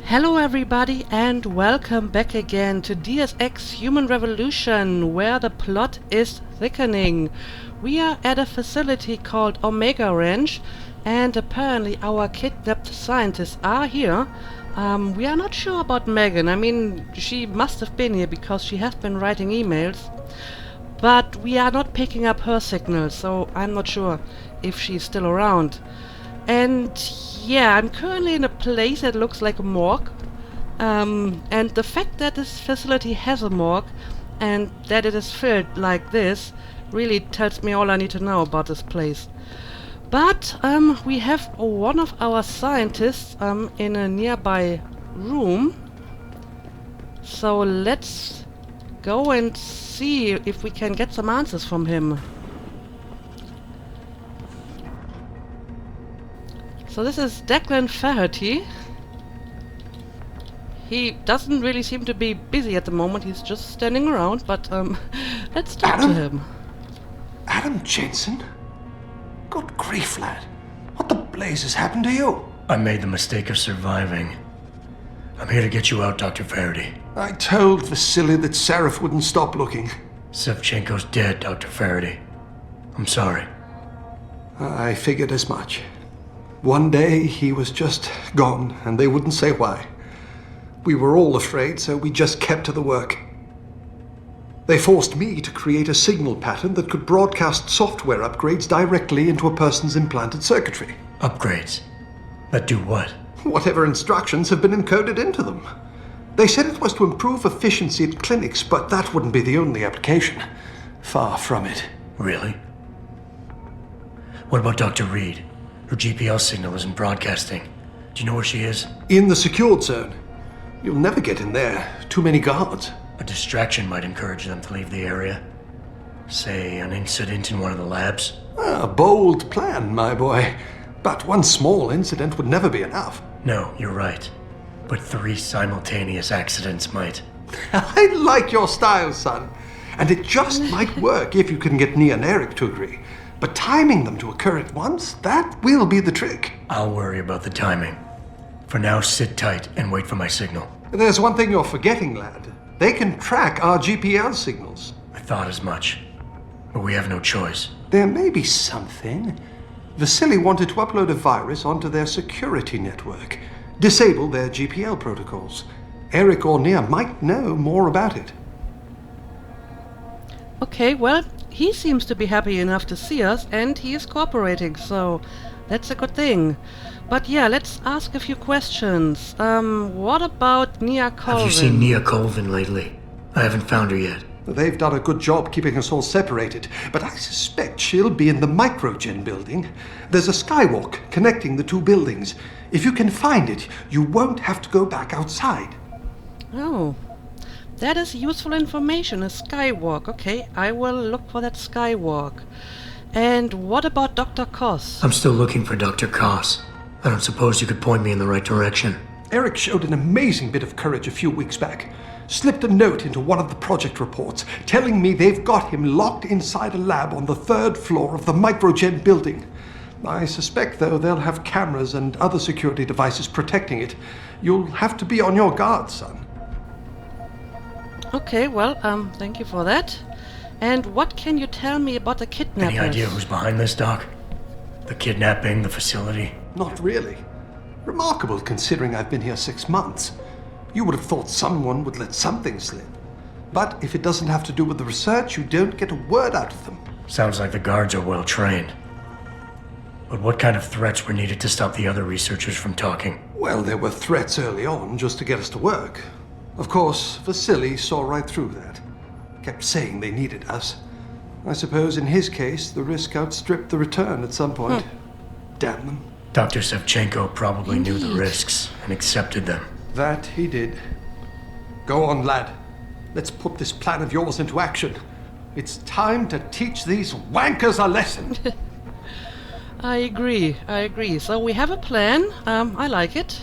Hello everybody and welcome back again to Deus Ex Human Revolution, where the plot is thickening. We are at a facility called Omega Ranch, and apparently our kidnapped scientists are here. We are not sure about Megan. I mean, she must have been here because she has been writing emails. But we are not picking up her signal, so I'm not sure if she's still around. And yeah, I'm currently in a place that looks like a morgue. And the fact that this facility has a morgue and that it is filled like this really tells me all I need to know about this place. But we have one of our scientists in a nearby room. So let's go and see if we can get some answers from him. So this is Declan Faherty. He doesn't really seem to be busy at the moment, he's just standing around, but let's talk to him. Adam Jensen? Good grief, lad. What the blazes happened to you? I made the mistake of surviving. I'm here to get you out, Dr. Faherty. I told Vasily that Seraph wouldn't stop looking. Sevchenko's dead, Dr. Faherty. I'm sorry. I figured as much. One day he was just gone, and they wouldn't say why. We were all afraid, so we just kept to the work. They forced me to create a signal pattern that could broadcast software upgrades directly into a person's implanted circuitry. Upgrades? That do what? Whatever instructions have been encoded into them. They said it was to improve efficiency at clinics, but that wouldn't be the only application. Far from it. Really? What about Dr. Reed? Her GPL signal isn't broadcasting. Do you know where she is? In the secured zone. You'll never get in there. Too many guards. A distraction might encourage them to leave the area. Say, an incident in one of the labs. A bold plan, my boy. But one small incident would never be enough. No, you're right. But 3 simultaneous accidents might. I like your style, son. And it just might work if you can get Nia and Eric to agree. But timing them to occur at once, that will be the trick. I'll worry about the timing. For now, sit tight and wait for my signal. There's one thing you're forgetting, lad. They can track our GPL signals. I thought as much. But we have no choice. There may be something. Vasily wanted to upload a virus onto their security network, disable their GPL protocols. Eric or Nia might know more about it. Okay, well, he seems to be happy enough to see us and he is cooperating, so that's a good thing. But yeah, let's ask a few questions. What about Nia Colvin? Have you seen Nia Colvin lately? I haven't found her yet. They've done a good job keeping us all separated, but I suspect she'll be in the Microgen building. There's a skywalk connecting the 2 buildings. If you can find it, you won't have to go back outside. Oh, that is useful information, a skywalk. Okay, I will look for that skywalk. And what about Dr. Koss? I'm still looking for Dr. Koss. I don't suppose you could point me in the right direction. Eric showed an amazing bit of courage a few weeks back. Slipped a note into one of the project reports, telling me they've got him locked inside a lab on the 3rd floor of the Microgen building. I suspect, though, they'll have cameras and other security devices protecting it. You'll have to be on your guard, son. Okay, well, thank you for that. And what can you tell me about the kidnappers? Any idea who's behind this, Doc? The kidnapping, the facility? Not really. Remarkable considering I've been here 6 months. You would have thought someone would let something slip. But if it doesn't have to do with the research, you don't get a word out of them. Sounds like the guards are well trained. But what kind of threats were needed to stop the other researchers from talking? Well, there were threats early on just to get us to work. Of course, Vasily saw right through that. Kept saying they needed us. I suppose in his case, the risk outstripped the return at some point. Damn them. Dr. Sevchenko probably knew the risks and accepted them. That he did. Go on, lad. Let's put this plan of yours into action. It's time to teach these wankers a lesson. I agree. So we have a plan. I like it.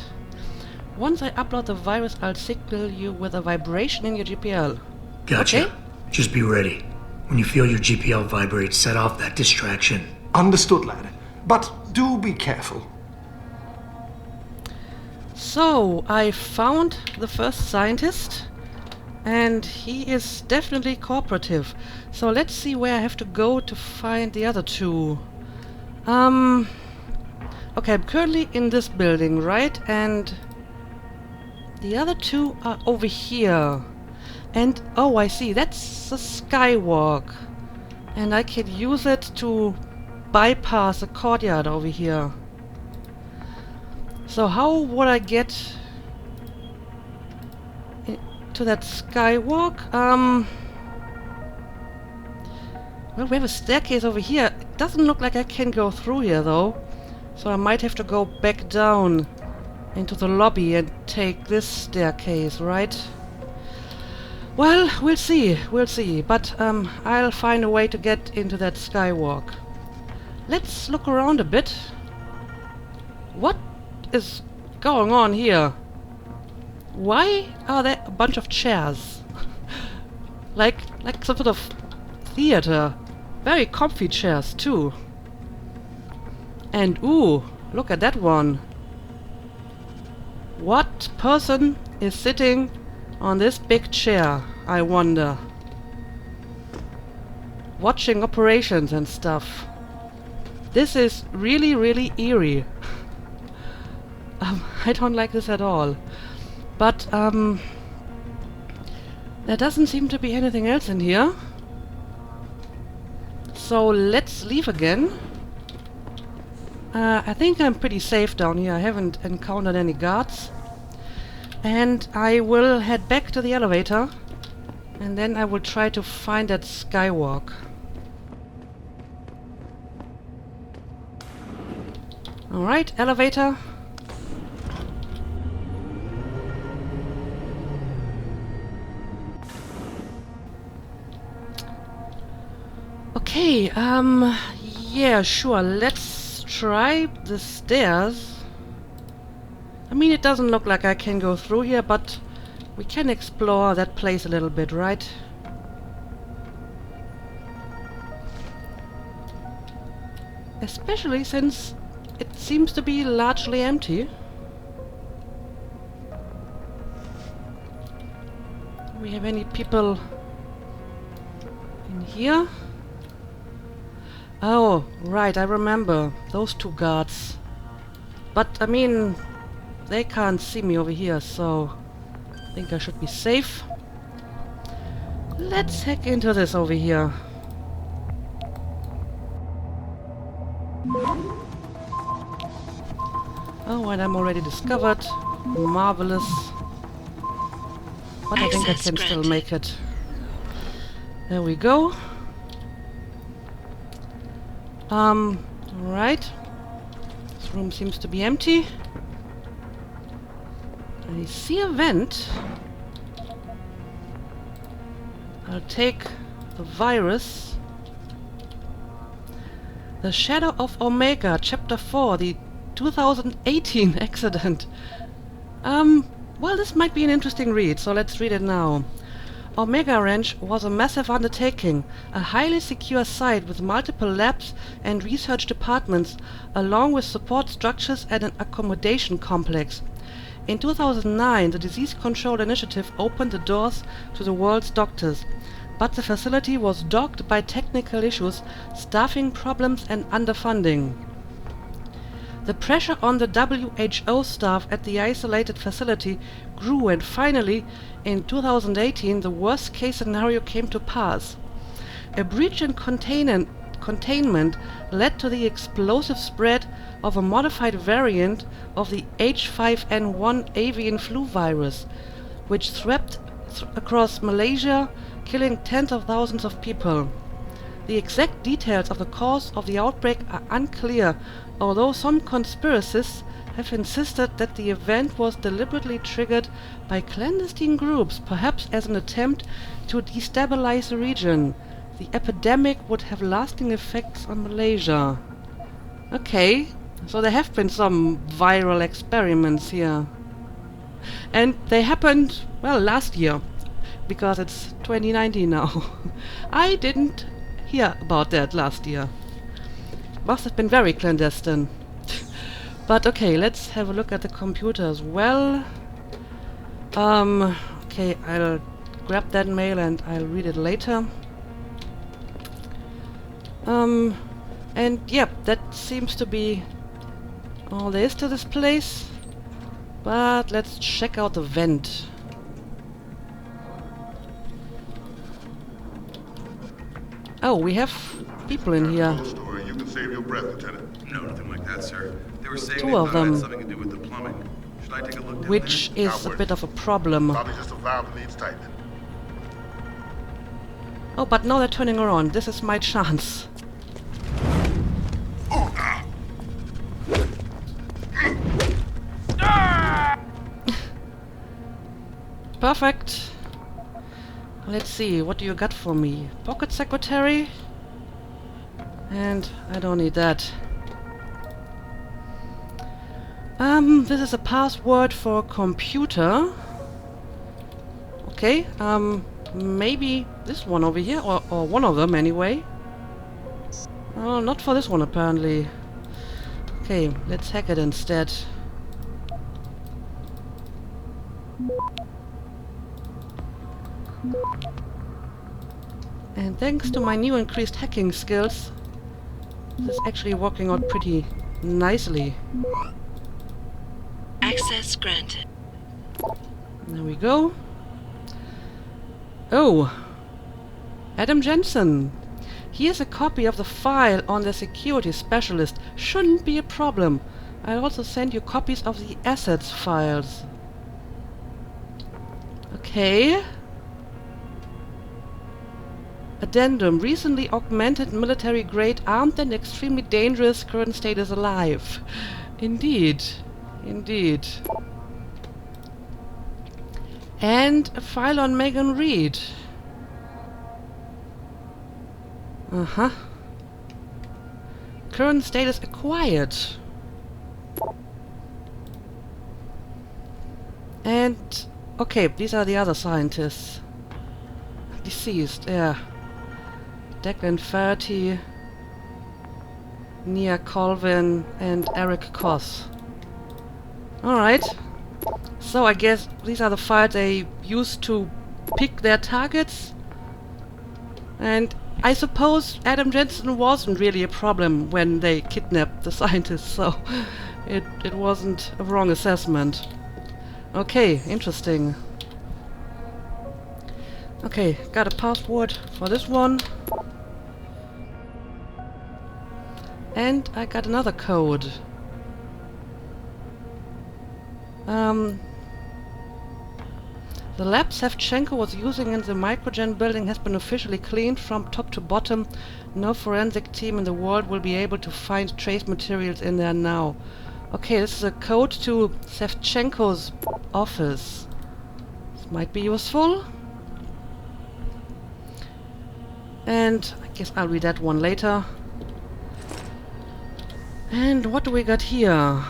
Once I upload the virus, I'll signal you with a vibration in your GPL. Gotcha. Okay? Just be ready. When you feel your GPL vibrate, set off that distraction. Understood, lad. But do be careful. So, I found the first scientist, and he is definitely cooperative. So let's see where I have to go to find the other two. Okay, I'm currently in this building, right? And the other two are over here. And, oh, I see, that's the skywalk. And I can use it to bypass the courtyard over here. So how would I get to that skywalk? Well, we have a staircase over here. It doesn't look like I can go through here, though. So I might have to go back down into the lobby and take this staircase, right? Well, we'll see, but I'll find a way to get into that skywalk. Let's look around a bit. What is going on here? Why are there a bunch of chairs? like some sort of theater. Very comfy chairs too. And ooh, look at that one. What person is sitting on this big chair, I wonder? Watching operations and stuff. This is really, really eerie. I don't like this at all. But, there doesn't seem to be anything else in here. So let's leave again. I think I'm pretty safe down here. I haven't encountered any guards. And I will head back to the elevator. And then I will try to find that skywalk. Alright, elevator. Okay, yeah, sure, let's try the stairs. I mean, it doesn't look like I can go through here, but we can explore that place a little bit, right? Especially since it seems to be largely empty. Do we have any people in here? Oh, right, I remember. Those two guards. But, I mean, they can't see me over here, so I think I should be safe. Let's hack into this over here. Oh, and I'm already discovered. Marvelous. But I think I can still make it. There we go. Right. This room seems to be empty. I see a vent. I'll take the virus. The Shadow of Omega, Chapter 4, the 2018 accident. Well, this might be an interesting read, so let's read it now. Omega Ranch was a massive undertaking, a highly secure site with multiple labs and research departments, along with support structures and an accommodation complex. In 2009, the Disease Control Initiative opened the doors to the world's doctors, but the facility was dogged by technical issues, staffing problems and underfunding. The pressure on the WHO staff at the isolated facility grew, and finally, in 2018, the worst-case scenario came to pass. A breach in containment led to the explosive spread of a modified variant of the H5N1 avian flu virus, which swept across Malaysia, killing tens of thousands of people. The exact details of the cause of the outbreak are unclear, although some conspiracists have insisted that the event was deliberately triggered by clandestine groups, perhaps as an attempt to destabilize the region. The epidemic would have lasting effects on Malaysia. Okay, so there have been some viral experiments here. And they happened, well, last year, because it's 2019 now. I didn't hear about that last year. Must have been very clandestine. But okay, let's have a look at the computer as well. Okay, I'll grab that mail and I'll read it later. And yep, that seems to be all there is to this place. But let's check out the vent. Oh, we have people in here. Story. You can save your breath, Lieutenant. No, nothing like that, sir. They were saying Two they of thought it had them. something to do with the plumbing. Should I take a look down Which there? is a bit of a problem. Probably just a valve that needs tightening. Oh, but now they're turning around. This is my chance. Perfect. Let's see, what do you got for me? Pocket secretary? And I don't need that. This is a password for a computer. Okay, maybe this one over here, or one of them anyway. Oh, not for this one apparently. Okay, let's hack it instead. And thanks to my new increased hacking skills, this is actually working out pretty nicely. Access granted. There we go. Oh! Adam Jensen! Here's a copy of the file on the security specialist. Shouldn't be a problem. I'll also send you copies of the assets files. Okay. Addendum. Recently augmented military-grade armed and extremely dangerous. Current state is alive. Indeed. Indeed. And a file on Megan Reed. Uh-huh. Current status acquired. And... okay, these are the other scientists. Deceased, yeah. Declan Faraty, Nia Colvin, and Eric Koss. Alright. So I guess these are the files they used to pick their targets. And I suppose Adam Jensen wasn't really a problem when they kidnapped the scientists, so it wasn't a wrong assessment. Okay, interesting. Okay, got a password for this one. And I got another code. The lab Shevchenko was using in the Microgen building has been officially cleaned from top to bottom. No forensic team in the world will be able to find trace materials in there now. Okay, this is a code to Shevchenko's office. This might be useful. And I guess I'll read that one later. And what do we got here?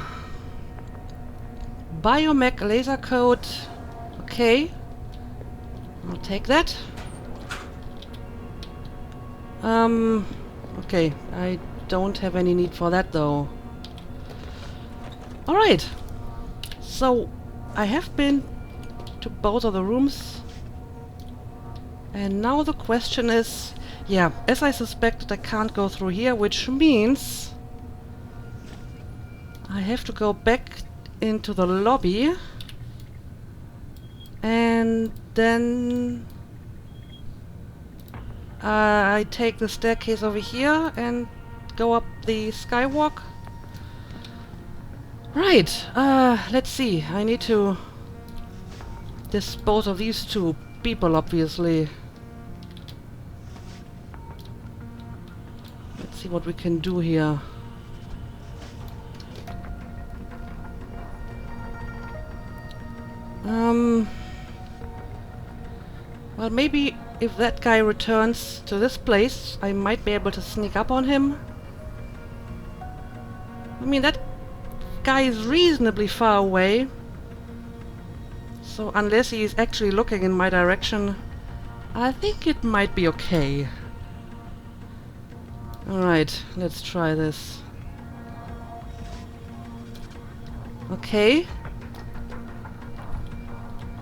Biomech laser code. Okay. I'll take that. Okay. I don't have any need for that though. Alright. So, I have been to both of the rooms. And now the question is... yeah, as I suspected, I can't go through here, which means... I have to go back into the lobby. And then... I take the staircase over here and go up the skywalk. Right, let's see. I need to dispose of these two people, obviously. Let's see what we can do here. Well, maybe if that guy returns to this place, I might be able to sneak up on him. I mean, that guy is reasonably far away. So unless he is actually looking in my direction, I think it might be okay. Alright, let's try this. Okay.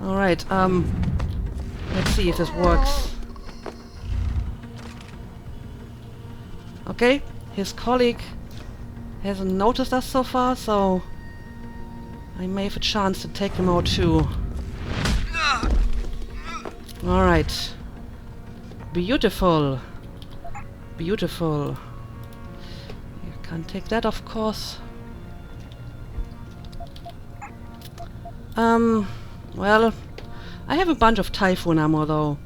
Alright, let's see if this works. Okay, his colleague hasn't noticed us so far, so I may have a chance to take him out too. Alright. Beautiful. Beautiful. You can't take that, of course. Well, I have a bunch of Typhoon ammo though.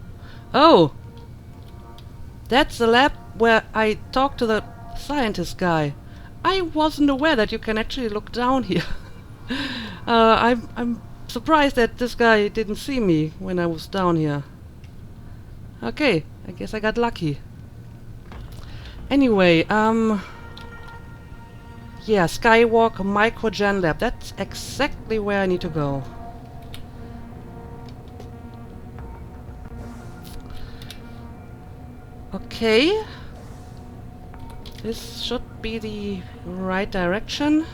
Oh! That's the lab where I talked to the scientist guy. I wasn't aware that you can actually look down here. I'm surprised that this guy didn't see me when I was down here. Okay, I guess I got lucky. Anyway, yeah, Skywalk Microgen Lab. That's exactly where I need to go. Okay. This should be the right direction.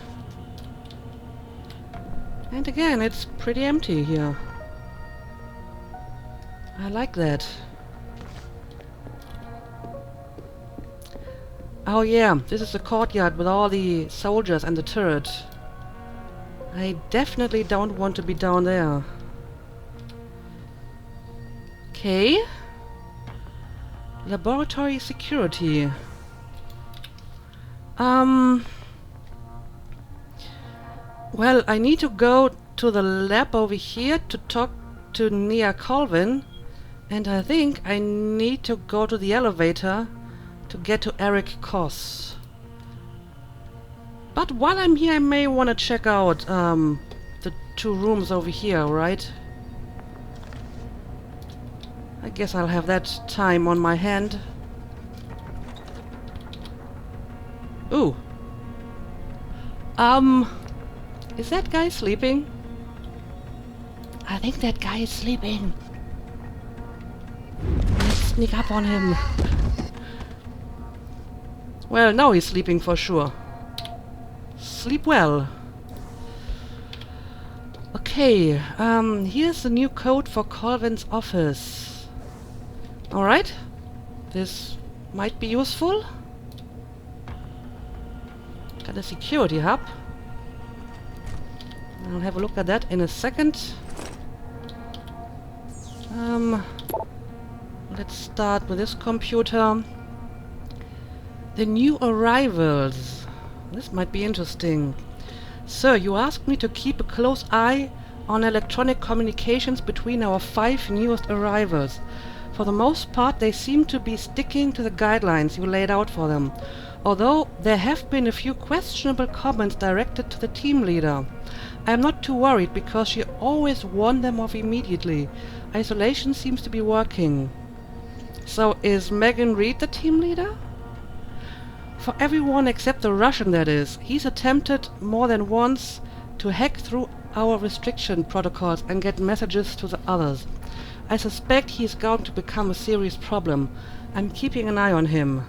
And again, it's pretty empty here. I like that. Oh yeah, this is the courtyard with all the soldiers and the turret. I definitely don't want to be down there. Okay. Laboratory security. Well, I need to go to the lab over here to talk to Nia Colvin, and I think I need to go to the elevator to get to Eric Koss. But while I'm here, I may want to check out the two rooms over here, right? I guess I'll have that time on my hand. Ooh. Is that guy sleeping? I think that guy is sleeping. Let's sneak up on him. Well, now he's sleeping for sure. Sleep well. Okay, here's the new code for Colvin's office. Alright. This might be useful. Got a security hub. I'll have a look at that in a second. Let's start with this computer. The new arrivals. This might be interesting. Sir, you asked me to keep a close eye on electronic communications between our 5 newest arrivals. For the most part, they seem to be sticking to the guidelines you laid out for them, although there have been a few questionable comments directed to the team leader. I am not too worried because she always warned them off immediately. Isolation seems to be working. So is Megan Reed the team leader? For everyone except the Russian, that is. He's attempted more than once to hack through our restriction protocols and get messages to the others. I suspect he's going to become a serious problem. I'm keeping an eye on him.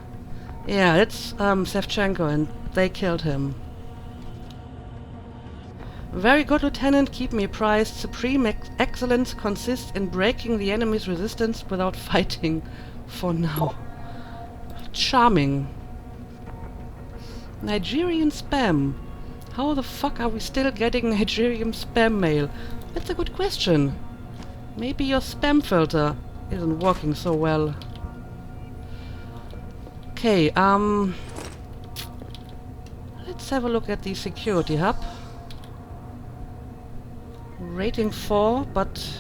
Yeah, it's Sevchenko, and they killed him. Very good, Lieutenant. Keep me apprised. Supreme excellence consists in breaking the enemy's resistance without fighting. For now. Charming. Nigerian spam. How the fuck are we still getting Nigerian spam mail? That's a good question. Maybe your spam filter isn't working so well. Okay, let's have a look at the security hub. Rating 4, but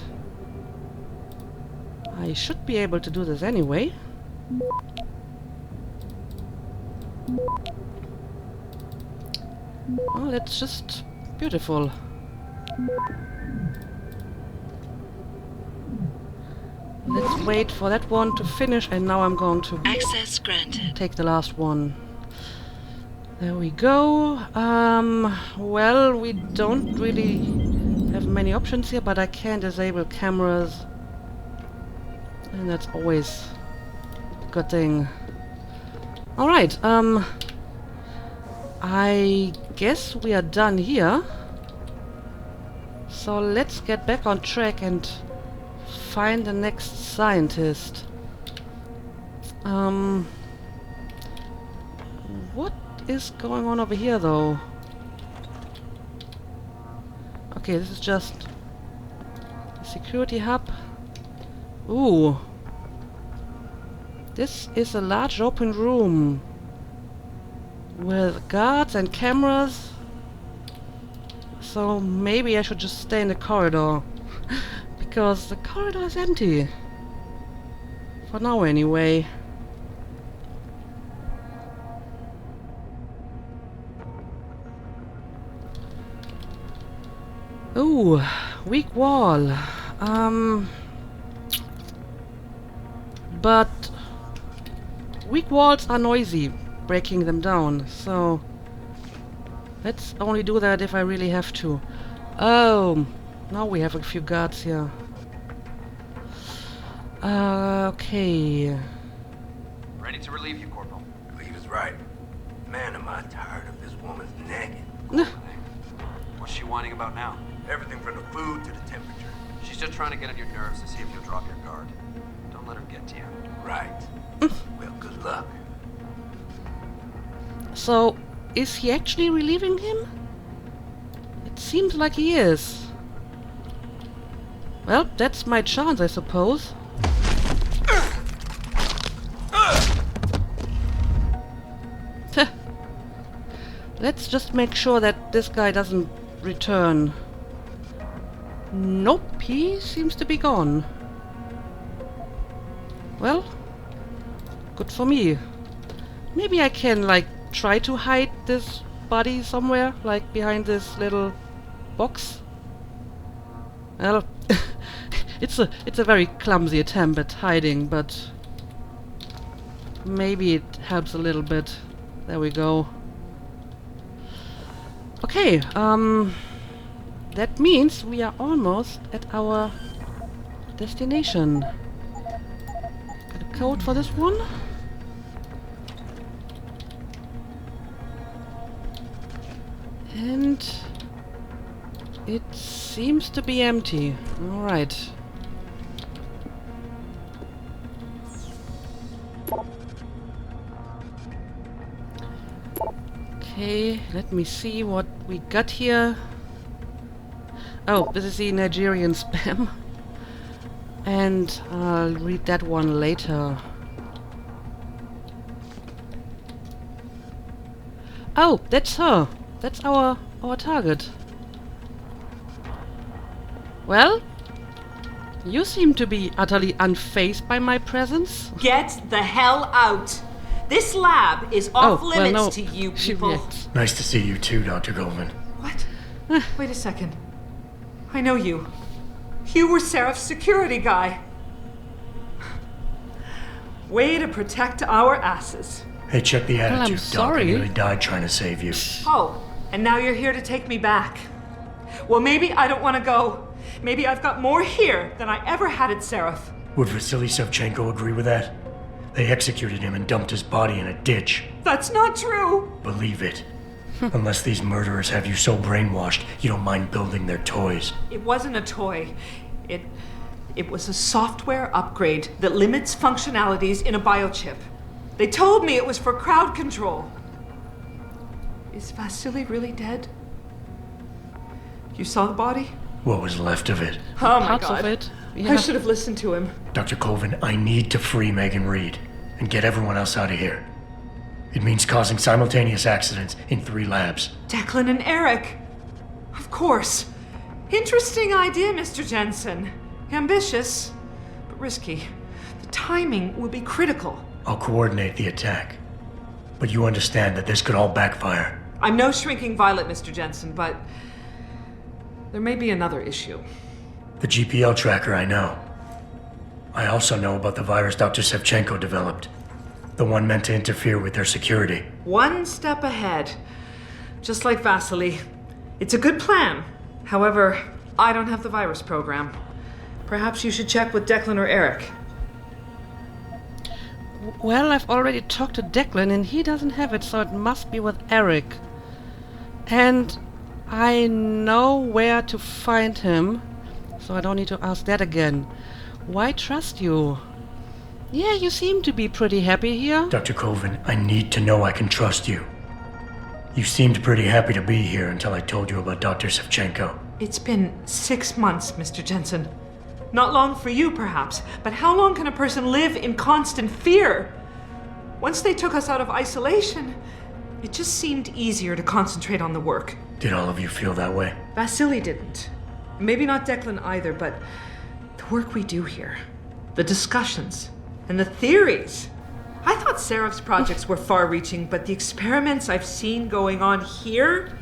I should be able to do this anyway. Oh, that's just beautiful. Let's wait for that one to finish, and now I'm going to access granted. Take the last one. There we go. Well, we don't really have many options here, but I can disable cameras, and that's always a good thing. Alright, I guess we are done here. So let's get back on track and find the next scientist. What is going on over here though? Okay, this is just a security hub. Ooh. This is a large open room with guards and cameras. So maybe I should just stay in the corridor. Because the corridor is empty. For now anyway. Ooh, weak wall. But weak walls are noisy, breaking them down, so let's only do that if I really have to. Oh, now we have a few guards here. Okay. Ready to relieve you, Corporal. He was right. Man, am I tired of this woman's nagging. What's she whining about now? Everything from the food to the temperature. She's just trying to get on your nerves to see if you'll drop your guard. Don't let her get to you. Right. Well, good luck. So, is he actually relieving him? It seems like he is. Well, that's my chance, I suppose. Let's just make sure that this guy doesn't return. Nope, he seems to be gone. Well, good for me. Maybe I can, like, try to hide this body somewhere, like behind this little box. Well, it's a very clumsy attempt at hiding, but maybe it helps a little bit. There we go. Okay, that means we are almost at our destination. Got a code for this one? And it seems to be empty. Alright. Okay, let me see what we got here. Oh, this is the Nigerian spam. And I'll read that one later. Oh, that's her. That's our target. Well, you seem to be utterly unfazed by my presence. Get the hell out! This lab is off limits well, no. to you She people. reacts. Nice to see you too, Dr. Colvin. What? Wait a second. I know you. You were Seraph's security guy. Way to protect our asses. Hey, check the I'm attitude, Doc. I sorry. nearly died trying to save you. Oh, and now you're here to take me back. Well, maybe I don't want to go. Maybe I've got more here than I ever had at Seraph. Would Vasily Savchenko agree with that? They executed him and dumped his body in a ditch. That's not true. Believe it. Unless these murderers have you so brainwashed, you don't mind building their toys. It wasn't a toy. It was a software upgrade that limits functionalities in a biochip. They told me it was for crowd control. Is Vasily really dead? You saw the body? What was left of it? Oh my Parts God. of it. I Yeah. should have listened to him. Dr. Colvin, I need to free Megan Reed and get everyone else out of here. It means causing simultaneous accidents in 3 labs. Declan and Eric. Of course. Interesting idea, Mr. Jensen. Ambitious, but risky. The timing will be critical. I'll coordinate the attack. But you understand that this could all backfire. I'm no shrinking violet, Mr. Jensen, but there may be another issue. The GPL tracker, I know. I also know about the virus Dr. Savchenko developed. The one meant to interfere with their security. One step ahead. Just like Vasily. It's a good plan. However, I don't have the virus program. Perhaps you should check with Declan or Eric. Well, I've already talked to Declan and he doesn't have it, so it must be with Eric. And I know where to find him, so I don't need to ask that again. Why trust you? Yeah, you seem to be pretty happy here. Dr. Colvin, I need to know I can trust you. You seemed pretty happy to be here until I told you about Dr. Shevchenko. It's been 6 months, Mr. Jensen. Not long for you, perhaps, but how long can a person live in constant fear? Once they took us out of isolation, it just seemed easier to concentrate on the work. Did all of you feel that way? Vasily didn't. Maybe not Declan either, but the work we do here, the discussions, and the theories. I thought Seraph's projects were far-reaching, but the experiments I've seen going on here,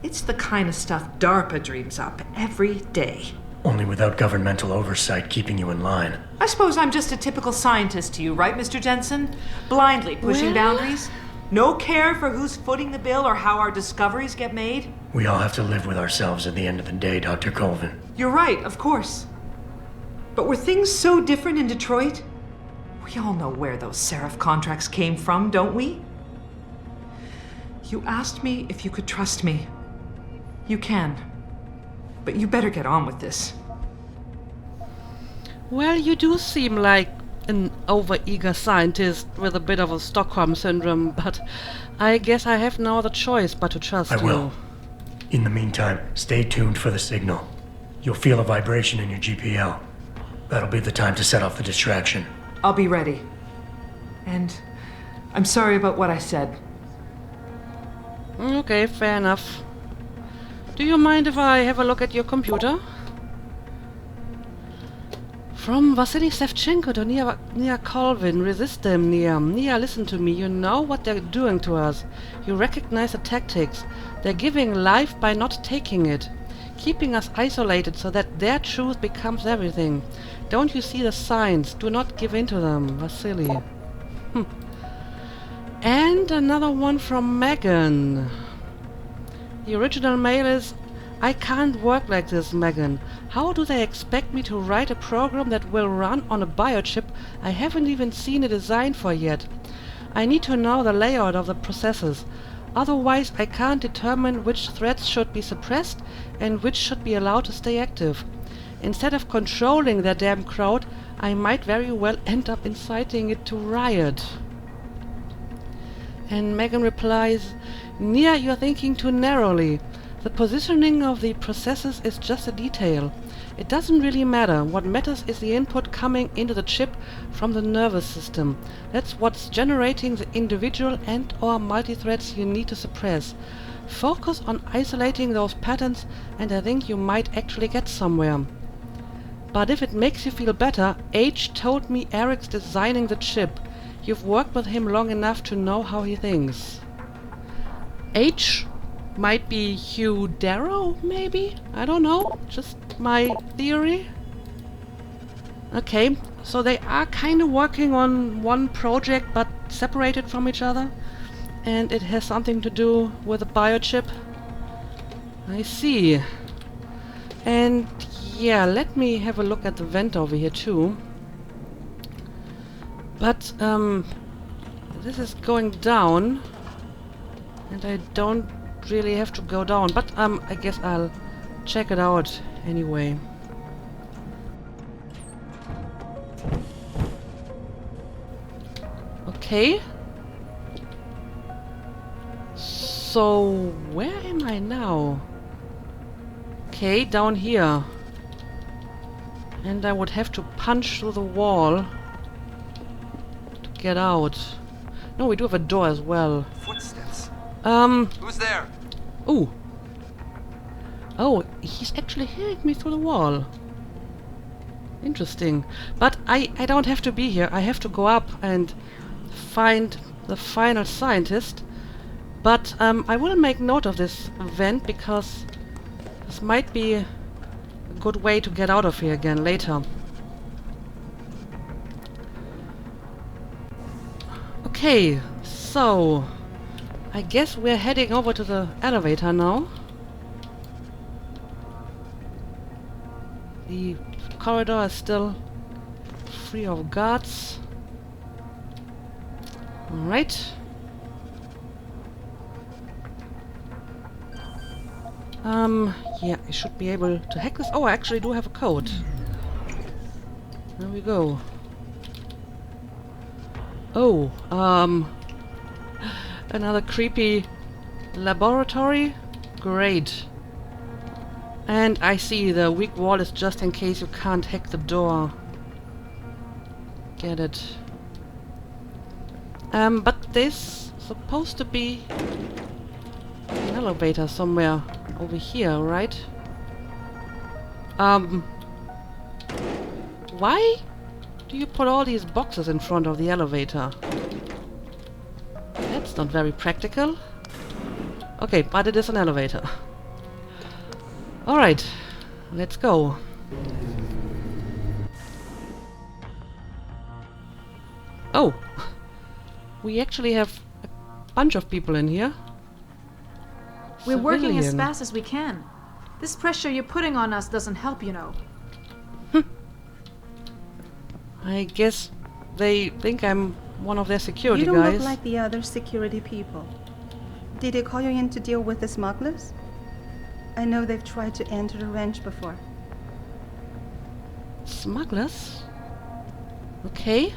it's the kind of stuff DARPA dreams up every day. Only without governmental oversight keeping you in line. I suppose I'm just a typical scientist to you, right, Mr. Jensen? Blindly pushing boundaries? No care for who's footing the bill or how our discoveries get made? We all have to live with ourselves at the end of the day, Dr. Colvin. You're right, of course. But were things so different in Detroit? We all know where those Seraph contracts came from, don't we? You asked me if you could trust me. You can. But you better get on with this. Well, you do seem like an over-eager scientist with a bit of a Stockholm syndrome, but I guess I have no other choice but to trust you. I will. In the meantime, stay tuned for the signal. You'll feel a vibration in your GPL. That'll be the time to set off the distraction. I'll be ready. And I'm sorry about what I said. Okay, fair enough. Do you mind if I have a look at your computer? From Vasily Shevchenko to Nia Colvin, resist them, Nia. Nia, listen to me. You know what they're doing to us. You recognize the tactics. They're giving life by not taking it. Keeping us isolated so that their truth becomes everything. Don't you see the signs? Do not give in to them, Vasily. And another one from Megan. The original mail is, I can't work like this, Megan. How do they expect me to write a program that will run on a biochip I haven't even seen a design for yet? I need to know the layout of the processes. Otherwise, I can't determine which threads should be suppressed and which should be allowed to stay active. Instead of controlling their damn crowd, I might very well end up inciting it to riot. And Megan replies, Nia, you're thinking too narrowly. The positioning of the processes is just a detail. It doesn't really matter. What matters is the input coming into the chip from the nervous system. That's what's generating the individual and or multi-threads you need to suppress. Focus on isolating those patterns and I think you might actually get somewhere. But if it makes you feel better, H told me Eric's designing the chip. You've worked with him long enough to know how he thinks. H might be Hugh Darrow, maybe? I don't know. Just my theory. Okay, so they are kind of working on one project but separated from each other. And it has something to do with a biochip. I see. And yeah, let me have a look at the vent over here too. But this is going down. And I don't really have to go down, but I guess I'll check it out anyway. Okay. So where am I now? Okay, down here. And I would have to punch through the wall to get out. No, we do have a door as well. Footsteps. Who's there? Ooh. Oh, he's actually hearing me through the wall. Interesting. But I don't have to be here. I have to go up and find the final scientist. But I will make note of this vent because this might be a good way to get out of here again later. Okay, so I guess we're heading over to the elevator now. The corridor is still free of guards. Alright. Yeah, I should be able to hack this. Oh, I actually do have a code. There we go. Oh, another creepy laboratory? Great. And I see the weak wall is just in case you can't hack the door. Get it. But there's supposed to be an elevator somewhere over here, right? Why do you put all these boxes in front of the elevator? That's not very practical. Okay, but it is an elevator. Alright, let's go. Oh! We actually have a bunch of people in here. We're working as Civilian. fast as we can. This pressure you're putting on us doesn't help, you know. I guess they think I'm one of their security You don't guys. look like the other security people. Did they call you in to deal with the smugglers? I know they've tried to enter the ranch before. Smugglers? Okay.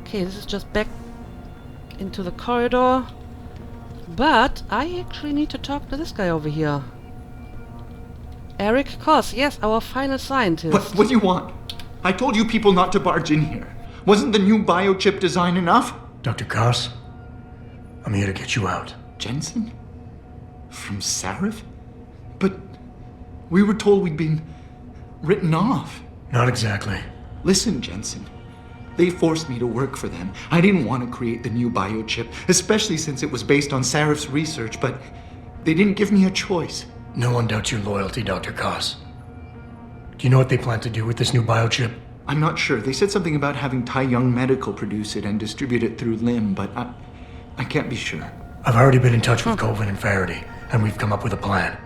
Okay, this is just back into the corridor. But I actually need to talk to this guy over here. Eric Koss, yes, our final scientist. What do you want? I told you people not to barge in here. Wasn't the new biochip design enough? Dr. Koss, I'm here to get you out. Jensen? From Sarif? But we were told we'd been written off. Not exactly. Listen, Jensen. They forced me to work for them. I didn't want to create the new biochip, especially since it was based on Sarif's research, but they didn't give me a choice. No one doubts your loyalty, Dr. Koss. Do you know what they plan to do with this new biochip? I'm not sure. They said something about having Tai Young Medical produce it and distribute it through LIM, but I can't be sure. I've already been in touch with Colvin and Faraday, and we've come up with a plan.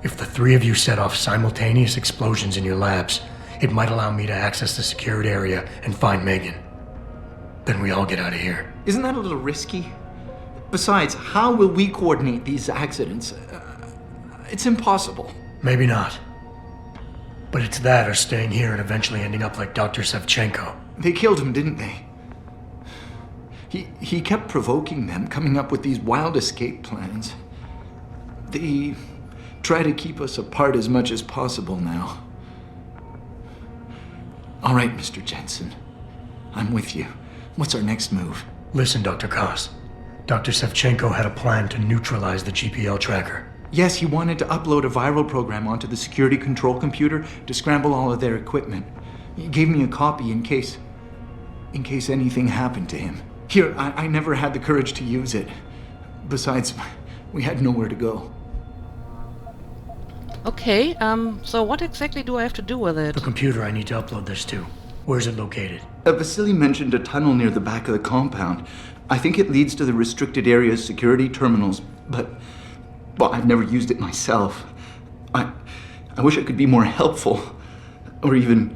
If the three of you set off simultaneous explosions in your labs, it might allow me to access the secured area and find Megan. Then we all get out of here. Isn't that a little risky? Besides, how will we coordinate these accidents? It's impossible. Maybe not. But it's that or staying here and eventually ending up like Dr. Sevchenko. They killed him, didn't they? He kept provoking them, coming up with these wild escape plans. They try to keep us apart as much as possible now. All right, Mr. Jensen. I'm with you. What's our next move? Listen, Dr. Koss. Dr. Sevchenko had a plan to neutralize the GPL tracker. Yes, he wanted to upload a viral program onto the security control computer to scramble all of their equipment. He gave me a copy in case anything happened to him. Here, I never had the courage to use it. Besides, we had nowhere to go. Okay, so what exactly do I have to do with it? The computer I need to upload this to. Where's it located? Vasily mentioned a tunnel near the back of the compound. I think it leads to the restricted area's security terminals, but... well, I've never used it myself. I wish I could be more helpful, or even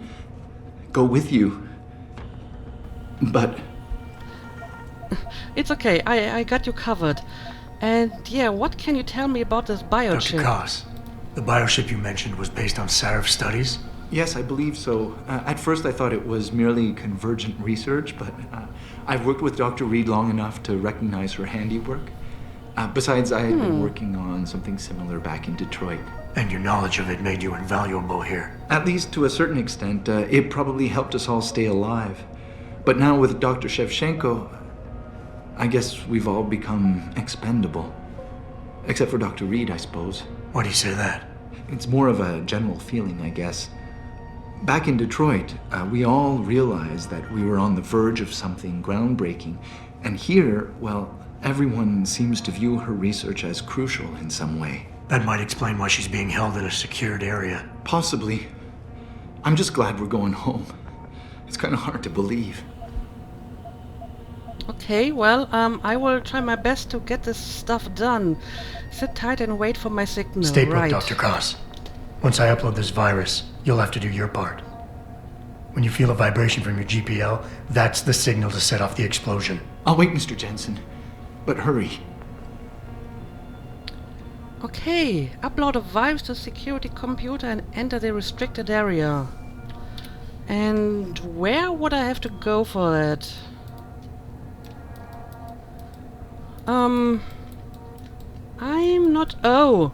go with you. But... It's okay, I got you covered. And yeah, what can you tell me about this biochip? Dr. Koss, the biochip you mentioned was based on Sarif studies? yes, I believe so. At first I thought it was merely convergent research, but I've worked with Dr. Reed long enough to recognize her handiwork. Besides, I had been working on something similar back in Detroit. And your knowledge of it made you invaluable here. At least to a certain extent, it probably helped us all stay alive. But now with Dr. Shevchenko, I guess we've all become expendable. Except for Dr. Reed, I suppose. Why do you say that? It's more of a general feeling, I guess. Back in Detroit, we all realized that we were on the verge of something groundbreaking. And here, well, everyone seems to view her research as crucial in some way. That might explain why she's being held in a secured area. Possibly. I'm just glad we're going home. It's kind of hard to believe. Okay, well, I will try my best to get this stuff done. Sit tight and wait for my signal. Stay put, right. Dr. Koss. Once I upload this virus, you'll have to do your part. When you feel a vibration from your GPL, that's the signal to set off the explosion. I'll wait, Mr. Jensen. But hurry. Okay, upload a virus to security computer and enter the restricted area. And where would I have to go for that? I'm not... Oh!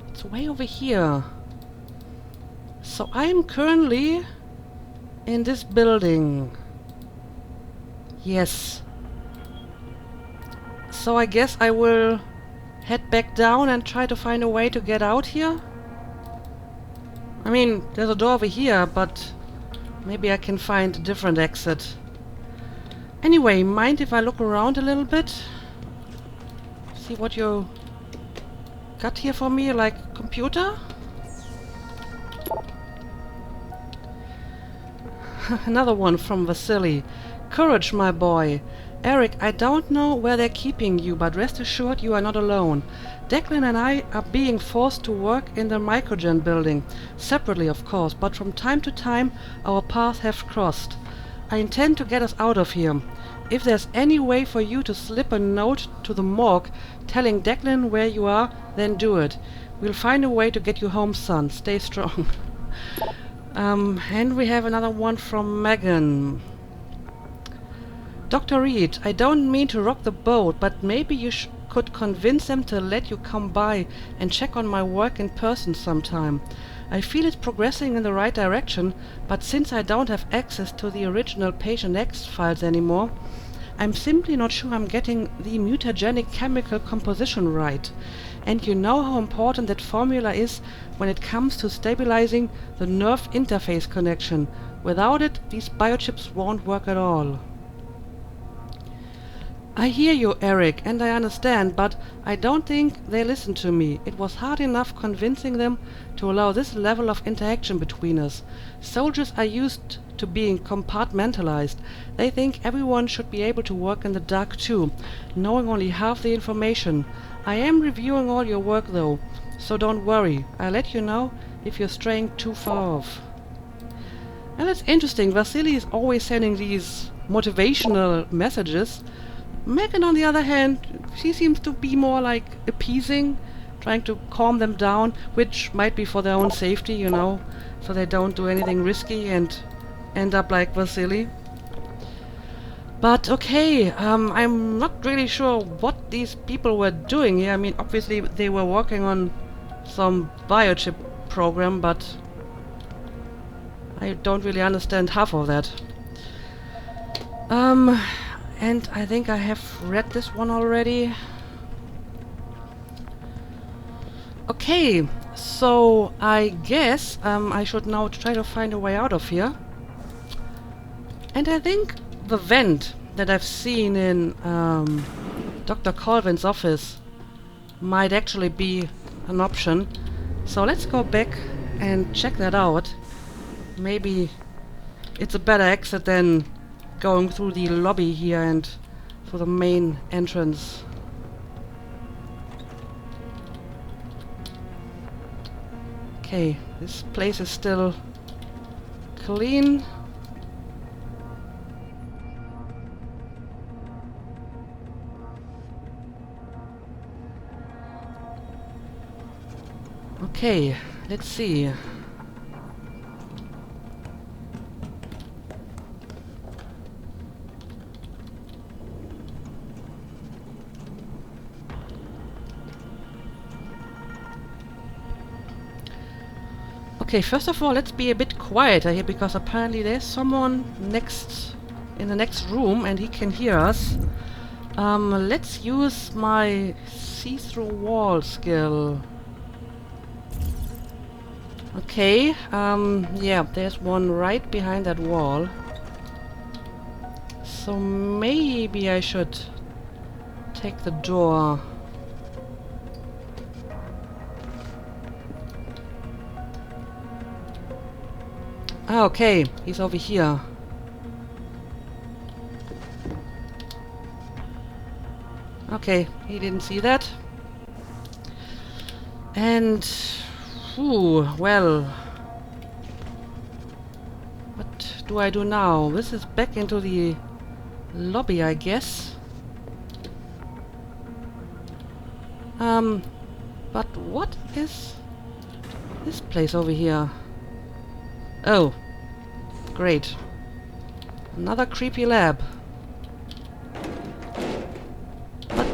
It's way over here. So I'm currently in this building. Yes. So I guess I will head back down and try to find a way to get out here. I mean, there's a door over here, but maybe I can find a different exit. Anyway, mind if I look around a little bit? See what you got here for me, like computer? Another one from Vasily. Courage, my boy. Eric, I don't know where they're keeping you, but rest assured you are not alone. Declan and I are being forced to work in the Microgen building. Separately, of course, but from time to time our paths have crossed. I intend to get us out of here. If there's any way for you to slip a note to the morgue telling Declan where you are, then do it. We'll find a way to get you home, son. Stay strong. And we have another one from Megan. Dr. Reed, I don't mean to rock the boat, but maybe you could convince them to let you come by and check on my work in person sometime. I feel it's progressing in the right direction, but since I don't have access to the original Patient X files anymore, I'm simply not sure I'm getting the mutagenic chemical composition right. And you know how important that formula is when it comes to stabilizing the nerve interface connection. Without it, these biochips won't work at all. I hear you, Eric, and I understand, but I don't think they listen to me. It was hard enough convincing them to allow this level of interaction between us. Soldiers are used to being compartmentalized. They think everyone should be able to work in the dark too, knowing only half the information. I am reviewing all your work though, so don't worry. I'll let you know if you're straying too far off. And that's interesting. Vasily is always sending these motivational messages. Megan, on the other hand, she seems to be more like appeasing, trying to calm them down, which might be for their own safety, you know, so they don't do anything risky and end up like Vasily. But okay, I'm not really sure what these people were doing here. I mean, obviously they were working on some biochip program, but I don't really understand half of that. And I think I have read this one already. Okay, so I guess I should now try to find a way out of here. And I think the vent that I've seen in Dr. Colvin's office might actually be an option. So let's go back and check that out. Maybe it's a better exit than going through the lobby here and through the main entrance. Okay, this place is still clean. Okay, let's see. Okay, first of all, let's be a bit quieter here, because apparently there's someone in the next room and he can hear us. Let's use my see-through wall skill. Okay, yeah, there's one right behind that wall. So maybe I should take the door. Ah, okay, he's over here. Okay, he didn't see that. And... ooh, well... what do I do now? This is back into the lobby, I guess. But what is this place over here? Oh, great. Another creepy lab. But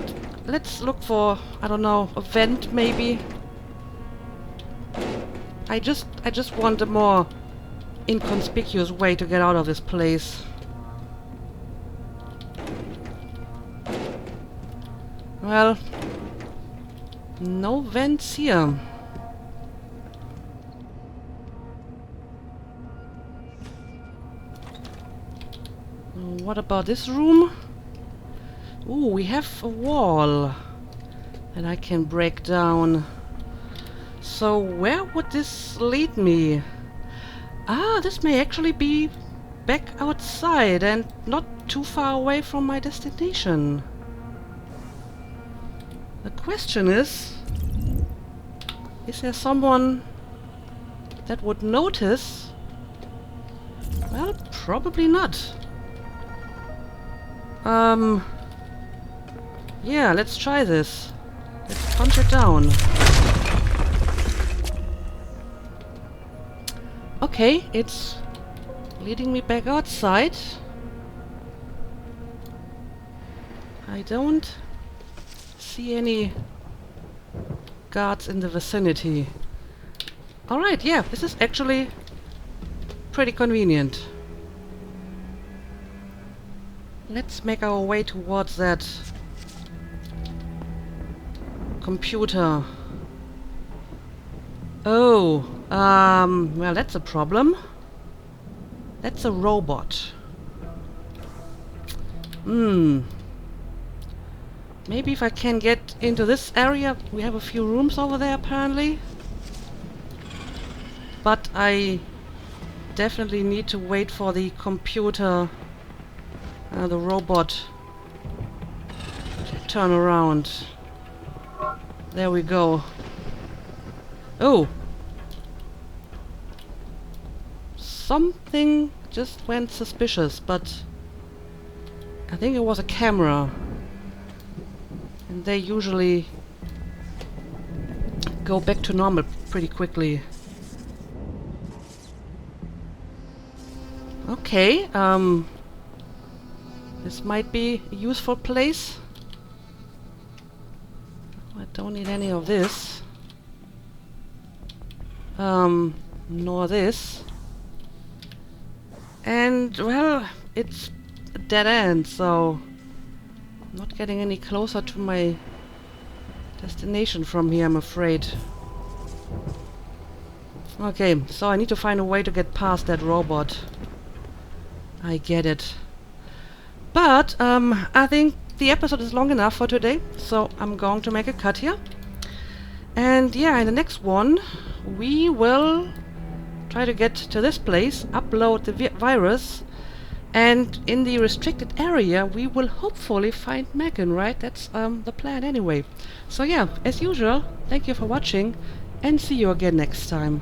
let's look for, I don't know, a vent maybe. I just want a more inconspicuous way to get out of this place. Well, no vents here. What about this room? Ooh, we have a wall that I can break down. So where would this lead me? Ah, this may actually be back outside and not too far away from my destination. The question is there someone that would notice? Well, probably not. Yeah, let's try this. Let's punch it down. Okay, it's leading me back outside. I don't see any guards in the vicinity. Alright, yeah, this is actually pretty convenient. Let's make our way towards that computer. Oh, well, that's a problem. That's a robot. Maybe if I can get into this area. We have a few rooms over there, apparently. But I definitely need to wait for the computer, the robot, to turn around. There we go. Oh! Something just went suspicious, but I think it was a camera. And they usually go back to normal pretty quickly. Okay, this might be a useful place. I don't need any of this. Nor this. And, well, it's a dead end, so I'm not getting any closer to my destination from here, I'm afraid. Okay, so I need to find a way to get past that robot. I get it. But, I think the episode is long enough for today, so I'm going to make a cut here. And yeah, in the next one, we will try to get to this place, upload the virus, and in the restricted area, we will hopefully find Megan, right? That's the plan anyway. So yeah, as usual, thank you for watching, and see you again next time.